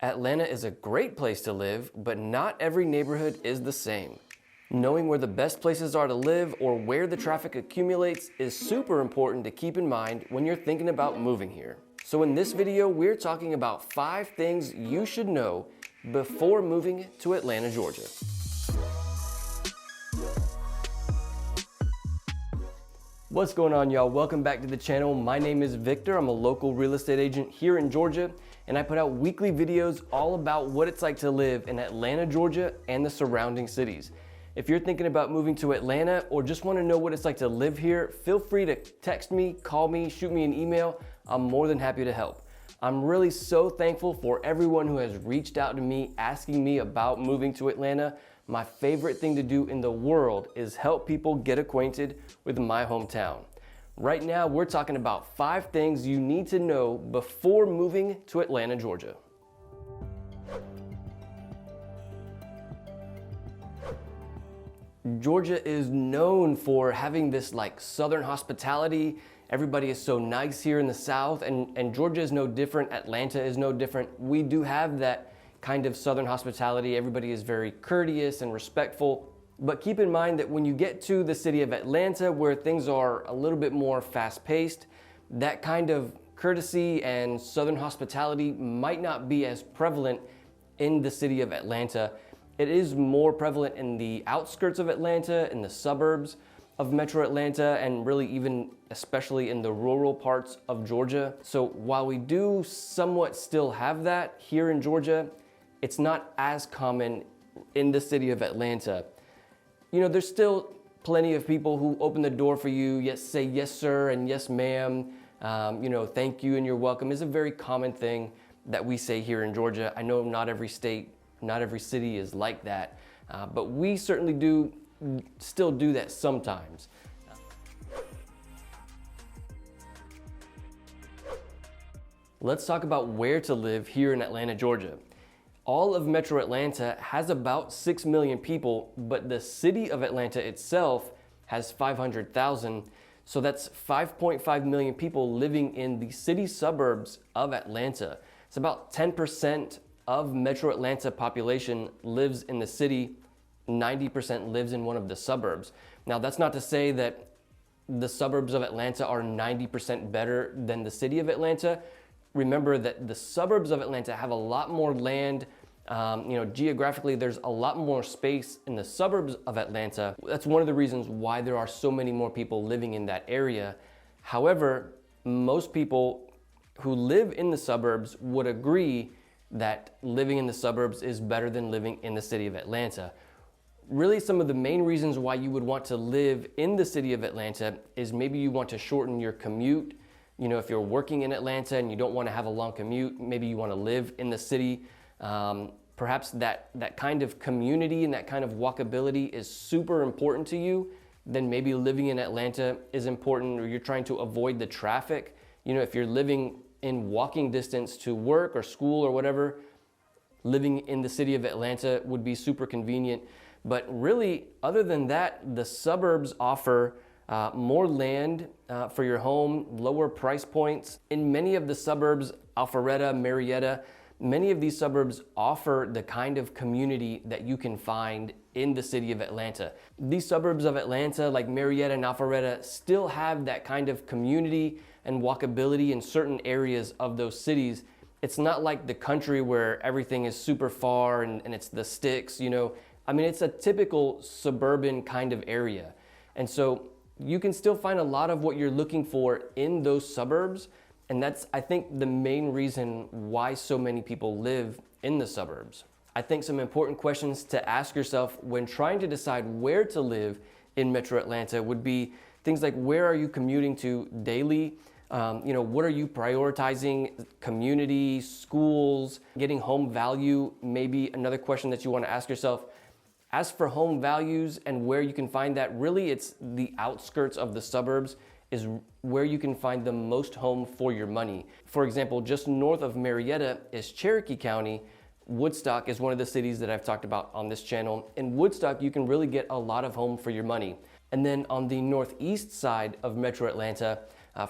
Atlanta is a great place to live, but not every neighborhood is the same. Knowing where the best places are to live or where the traffic accumulates is super important to keep in mind when you're thinking about moving here. So in this video, we're talking about 5 things you should know before moving to Atlanta, Georgia. What's going on, y'all? Welcome back to the channel. My name is Victor. I'm a local real estate agent here in Georgia, and I put out weekly videos all about what it's like to live in Atlanta, Georgia, and the surrounding cities. If you're thinking about moving to Atlanta or just want to know what it's like to live here, feel free to text me, call me, shoot me an email. I'm more than happy to help. I'm really so thankful for everyone who has reached out to me asking me about moving to Atlanta. My favorite thing to do in the world is help people get acquainted with my hometown. Right now, we're talking about 5 things you need to know before moving to Atlanta, Georgia. Georgia is known for having this southern hospitality. Everybody is so nice here in the South, and Georgia is no different. Atlanta is no different. We do have that kind of southern hospitality. Everybody is very courteous and respectful. But keep in mind that when you get to the city of Atlanta, where things are a little bit more fast-paced, that kind of courtesy and southern hospitality might not be as prevalent in the city of Atlanta. It is more prevalent in the outskirts of Atlanta, in the suburbs of Metro Atlanta, and really even especially in the rural parts of Georgia. So while we do somewhat still have that here in Georgia, it's not as common in the city of Atlanta. You know, there's still plenty of people who open the door for you, yes, say yes sir and yes ma'am, thank you and you're welcome is a very common thing that we say here in Georgia. I know not every state, not every city is like that, but we certainly do still do that sometimes. Let's talk about where to live here in Atlanta, Georgia. All of Metro Atlanta has about 6 million people, but the city of Atlanta itself has 500,000. So that's 5.5 million people living in the city suburbs of Atlanta. It's about 10% of Metro Atlanta population lives in the city, 90% lives in one of the suburbs. Now, that's not to say that the suburbs of Atlanta are 90% better than the city of Atlanta. Remember that the suburbs of Atlanta have a lot more land. Geographically, there's a lot more space in the suburbs of Atlanta. That's one of the reasons why there are so many more people living in that area. However, most people who live in the suburbs would agree that living in the suburbs is better than living in the city of Atlanta. Really, some of the main reasons why you would want to live in the city of Atlanta is maybe you want to shorten your commute. You know, if you're working in Atlanta and you don't want to have a long commute, maybe you want to live in the city. Perhaps that kind of community and that kind of walkability is super important to you. Then maybe living in Atlanta is important, or you're trying to avoid the traffic. You know, if you're living in walking distance to work or school or whatever, living in the city of Atlanta would be super convenient. But really, other than that, the suburbs offer more land for your home, lower price points. In many of the suburbs, Alpharetta, Marietta, many of these suburbs offer the kind of community that you can find in the city of Atlanta. These suburbs of Atlanta, like Marietta and Alpharetta, still have that kind of community and walkability in certain areas of those cities. It's not like the country where everything is super far and it's the sticks, it's a typical suburban kind of area. And so you can still find a lot of what you're looking for in those suburbs. And that's, I think, the main reason why so many people live in the suburbs. I think some important questions to ask yourself when trying to decide where to live in Metro Atlanta would be things like, where are you commuting to daily? What are you prioritizing? Community, schools, getting home value, maybe another question that you want to ask yourself. As for home values and where you can find that, really it's the outskirts of the suburbs is where you can find the most home for your money. For example, just north of Marietta is Cherokee County. Woodstock is one of the cities that I've talked about on this channel. In Woodstock, you can really get a lot of home for your money. And then on the northeast side of Metro Atlanta,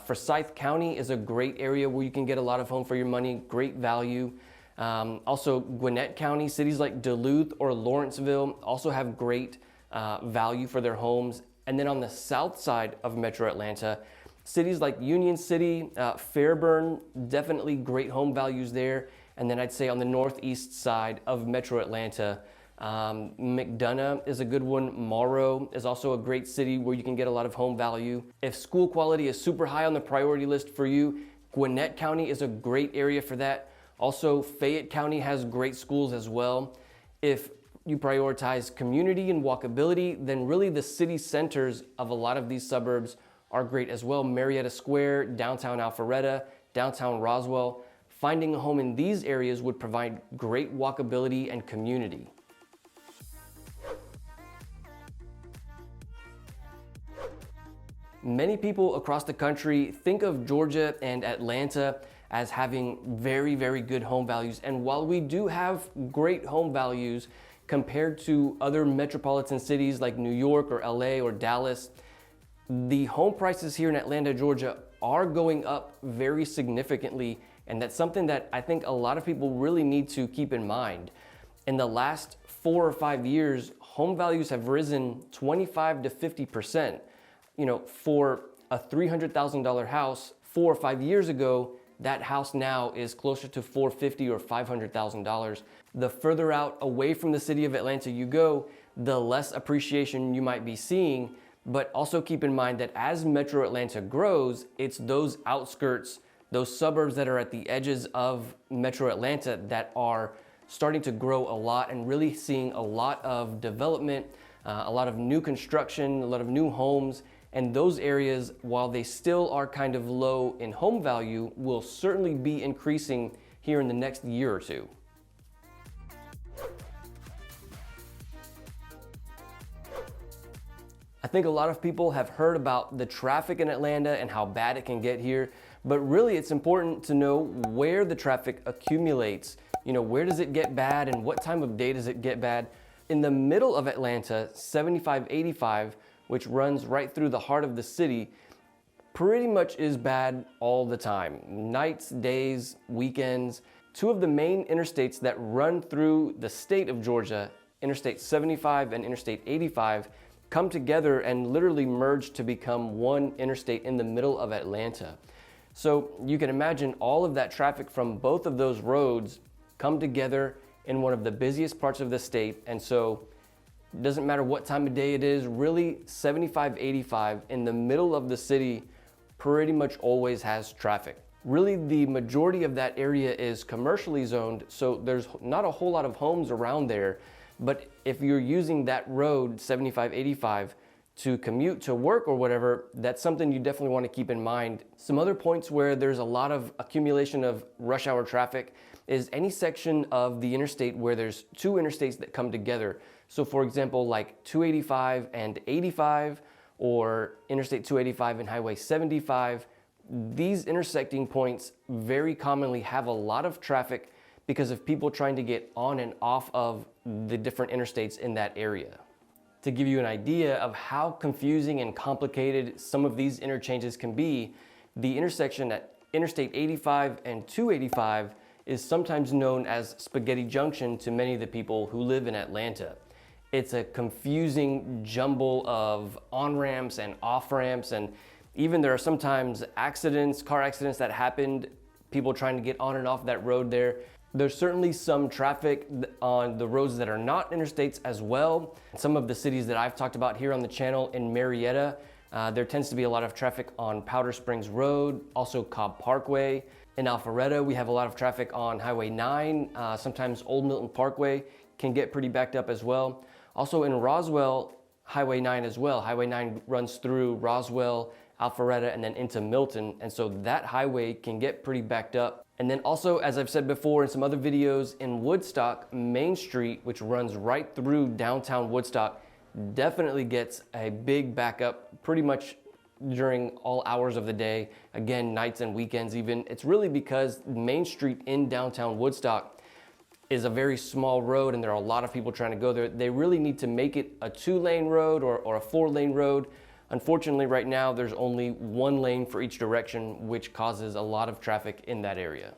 Forsyth County is a great area where you can get a lot of home for your money, great value. Also, Gwinnett County, cities like Duluth or Lawrenceville also have great value for their homes. And then on the south side of Metro Atlanta, cities like Union City, Fairburn, definitely great home values there. And then I'd say on the northeast side of Metro Atlanta, McDonough is a good one. Morrow is also a great city where you can get a lot of home value. If school quality is super high on the priority list for you, Gwinnett County is a great area for that. Also, Fayette County has great schools as well. If you prioritize community and walkability, then really the city centers of a lot of these suburbs are great as well. Marietta Square, downtown Alpharetta, downtown Roswell. Finding a home in these areas would provide great walkability and community. Many people across the country think of Georgia and Atlanta as having very, very good home values. And while we do have great home values compared to other metropolitan cities like New York or LA or Dallas, the home prices here in Atlanta, Georgia are going up very significantly. And that's something that I think a lot of people really need to keep in mind. In the last 4 or 5 years, home values have risen 25 to 50%. For a $300,000 house 4 or 5 years ago, that house now is closer to $450,000 or $500,000. The further out away from the city of Atlanta you go, the less appreciation you might be seeing. But also keep in mind that as Metro Atlanta grows, it's those outskirts, those suburbs that are at the edges of Metro Atlanta that are starting to grow a lot and really seeing a lot of development, a lot of new construction, a lot of new homes. And those areas, while they still are kind of low in home value, will certainly be increasing here in the next year or two. I think a lot of people have heard about the traffic in Atlanta and how bad it can get here, but really it's important to know where the traffic accumulates. Where does it get bad and what time of day does it get bad? In the middle of Atlanta, 7585, which runs right through the heart of the city, pretty much is bad all the time. Nights, days, weekends. Two of the main interstates that run through the state of Georgia, Interstate 75 and Interstate 85, come together and literally merge to become one interstate in the middle of Atlanta. So you can imagine all of that traffic from both of those roads come together in one of the busiest parts of the state. And so it doesn't matter what time of day it is, really 7585 in the middle of the city pretty much always has traffic. Really the majority of that area is commercially zoned, so there's not a whole lot of homes around there. But if you're using that road 7585 to commute to work or whatever, that's something you definitely want to keep in mind. Some other points where there's a lot of accumulation of rush hour traffic is any section of the interstate where there's two interstates that come together. So for example, like 285 and 85, or Interstate 285 and Highway 75, these intersecting points very commonly have a lot of traffic because of people trying to get on and off of the different interstates in that area. To give you an idea of how confusing and complicated some of these interchanges can be, the intersection at Interstate 85 and 285 is sometimes known as Spaghetti Junction to many of the people who live in Atlanta. It's a confusing jumble of on-ramps and off-ramps, and even there are sometimes car accidents that happened, people trying to get on and off that road there. There's certainly some traffic on the roads that are not interstates as well. Some of the cities that I've talked about here on the channel, in Marietta, there tends to be a lot of traffic on Powder Springs Road, also Cobb Parkway. In Alpharetta, we have a lot of traffic on Highway 9, sometimes Old Milton Parkway can get pretty backed up as well. Also in Roswell, Highway 9 as well. Highway 9 runs through Roswell, Alpharetta, and then into Milton, and so that highway can get pretty backed up. And then also, as I've said before in some other videos, in Woodstock, Main Street, which runs right through downtown Woodstock, definitely gets a big backup pretty much during all hours of the day. Again, nights and weekends even. It's really because Main Street in downtown Woodstock is a very small road and there are a lot of people trying to go there. They really need to make it a 2-lane road or a 4-lane road. Unfortunately, right now, there's only 1 lane for each direction, which causes a lot of traffic in that area.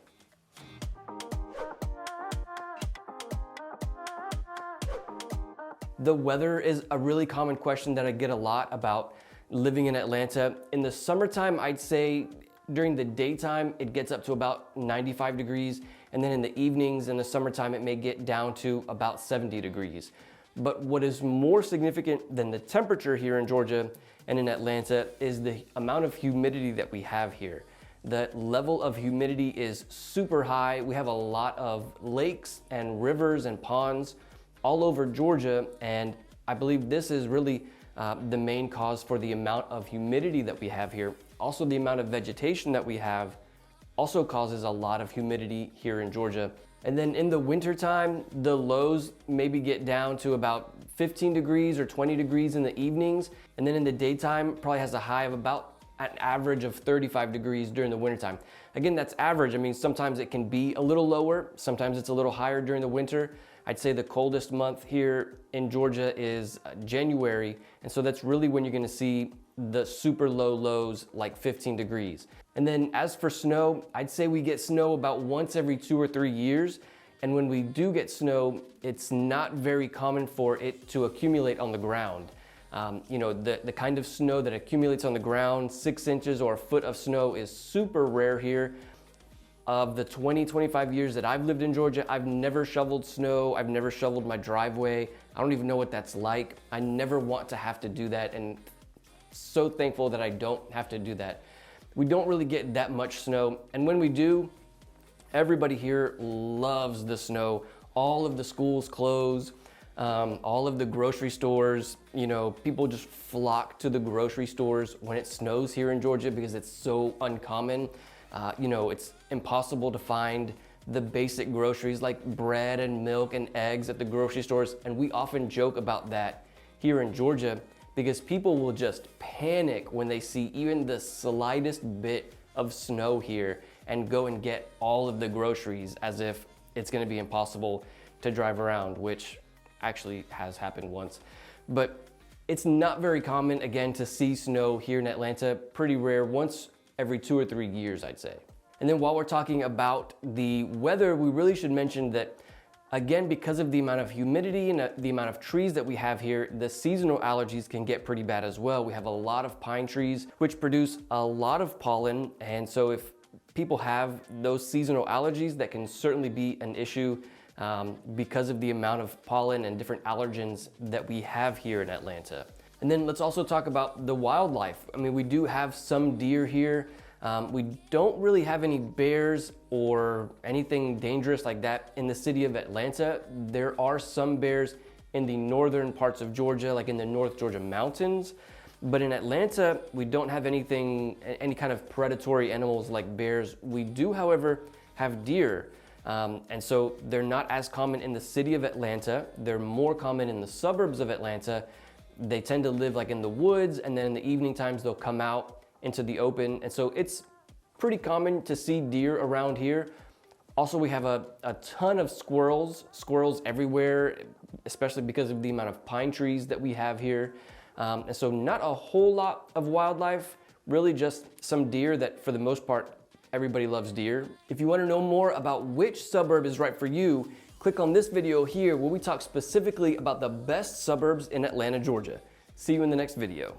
The weather is a really common question that I get a lot about living in Atlanta. In the summertime, I'd say during the daytime, it gets up to about 95 degrees. And then in the evenings in the summertime, it may get down to about 70 degrees. But what is more significant than the temperature here in Georgia and in Atlanta is the amount of humidity that we have here. The level of humidity is super high. We have a lot of lakes and rivers and ponds all over Georgia, and I believe this is really the main cause for the amount of humidity that we have here. Also, the amount of vegetation that we have also causes a lot of humidity here in Georgia. And then in the wintertime, the lows maybe get down to about 15 degrees or 20 degrees in the evenings. And then in the daytime, probably has a high of about an average of 35 degrees during the wintertime. Again, that's average. I mean, sometimes it can be a little lower, sometimes it's a little higher during the winter. I'd say the coldest month here in Georgia is January. And so that's really when you're gonna see the super low lows, like 15 degrees. And then as for snow, I'd say we get snow about once every 2 or 3 years. And when we do get snow, it's not very common for it to accumulate on the ground. You know, the kind of snow that accumulates on the ground, 6 inches or a foot of snow, is super rare here. Of the 25 years that I've lived in Georgia, I've never shoveled snow. I've never shoveled my driveway. I don't even know what that's like. I never want to have to do that, and so thankful that I don't have to do that. We don't really get that much snow, and when we do, everybody here loves the snow. All of the schools close, all of the grocery stores, you know, people just flock to the grocery stores when it snows here in Georgia because it's so uncommon. You know, it's impossible to find the basic groceries like bread and milk and eggs at the grocery stores, and we often joke about that here in Georgia because people will just panic when they see even the slightest bit of snow here and go and get all of the groceries as if it's gonna be impossible to drive around, which actually has happened once. But it's not very common, again, to see snow here in Atlanta. Pretty rare, once every 2 or 3 years, I'd say. And then while we're talking about the weather, we really should mention that, again, because of the amount of humidity and the amount of trees that we have here, the seasonal allergies can get pretty bad as well. We have a lot of pine trees, which produce a lot of pollen. And so if people have those seasonal allergies, that can certainly be an issue because of the amount of pollen and different allergens that we have here in Atlanta. And then let's also talk about the wildlife. I mean, we do have some deer here. We don't really have any bears or anything dangerous like that in the city of Atlanta. There are some bears in the northern parts of Georgia, like in the North Georgia mountains. But in Atlanta, we don't have any kind of predatory animals like bears. We do, however, have deer. And so they're not as common in the city of Atlanta. They're more common in the suburbs of Atlanta. They tend to live like in the woods, and then in the evening times they'll come out into the open. And so it's pretty common to see deer around here. Also, we have a ton of squirrels everywhere, especially because of the amount of pine trees that we have here. And so not a whole lot of wildlife, really just some deer that for the most part, everybody loves deer. If you want to know more about which suburb is right for you, click on this video here where we talk specifically about the best suburbs in Atlanta, Georgia. See you in the next video.